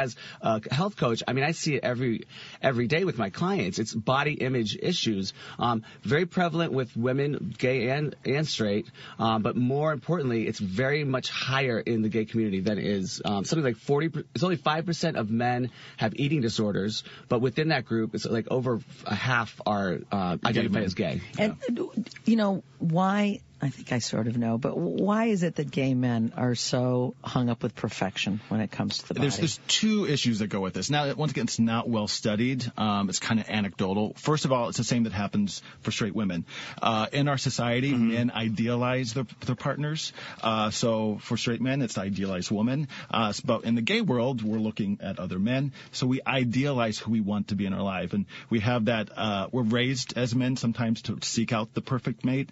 As a health coach, I mean, I see it every day with my clients. It's body image issues, very prevalent with women, gay and straight, but more importantly, it's very much higher in the gay community than is something like 40. It's only 5% of men have eating disorders, but within that group, it's like over a half are identified as gay. And why? I think I sort of know, but why is it that gay men are so hung up with perfection when it comes to the body? There's two issues that go with this. Now, once again, it's not well studied. It's kind of anecdotal. First of all, it's the same that happens for straight women. In our society, men idealize their partners. So for straight men, it's the idealized woman. But in the gay world, we're looking at other men. So we idealize who we want to be in our life. And we have that, we're raised as men sometimes to seek out the perfect mate.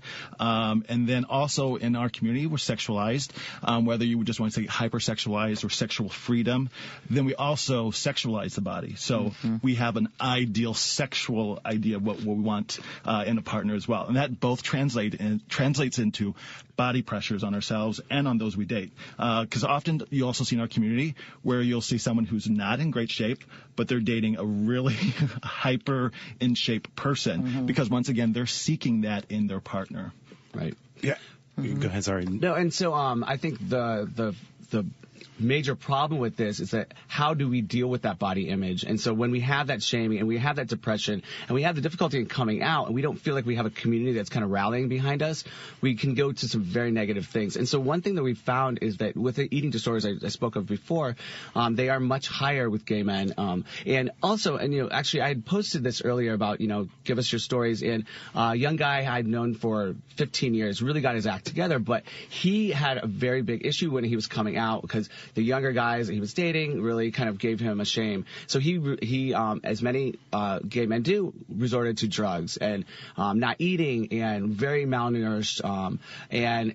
And then also in our community, we're sexualized, whether you just want to say hypersexualized or sexual freedom. Then we also sexualize the body. So we have an ideal sexual idea of what we want in a partner as well. And that both translates into body pressures on ourselves and on those we date. Because often you also see in our community where you'll see someone who's not in great shape, but they're dating a really hyper in shape person. Because once again, they're seeking that in their partner. Right. Yeah. Go ahead, sorry. No, and so I think the major problem with this is that how do we deal with that body image? And so when we have that shaming and we have that depression and we have the difficulty in coming out and we don't feel like we have a community that's kind of rallying behind us, we can go to some very negative things. And so one thing that we found is that with the eating disorders I spoke of before, they are much higher with gay men. And also, actually I had posted this earlier about, give us your stories. And a young guy I'd known for 15 years really got his act together, but he had a very big issue when he was coming out because the younger guys that he was dating really kind of gave him a shame. So he as many gay men do, resorted to drugs and not eating and very malnourished. And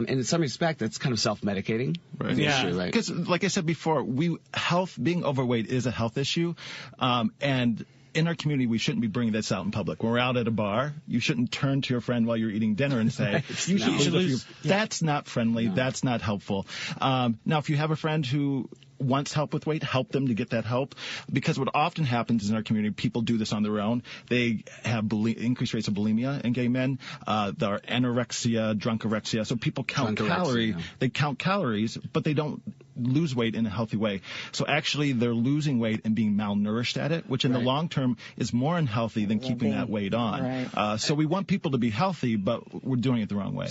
in some respect, that's kind of self-medicating. Right. Yeah. Because like I said before, being overweight is a health issue. And in our community, we shouldn't be bringing this out in public. When we're out at a bar, you shouldn't turn to your friend while you're eating dinner and say, you should lose. That's not friendly. No. That's not helpful. Now, if you have a friend who wants help with weight, help them to get that help. Because what often happens in our community, people do this on their own. They have increased rates of bulimia in gay men. There are anorexia, drunkorexia. So people count calories. Yeah. They count calories, but they don't lose weight in a healthy way. So actually they're losing weight and being malnourished at it, which in the long term is more unhealthy than keeping that weight on. Right. So we want people to be healthy, but we're doing it the wrong way.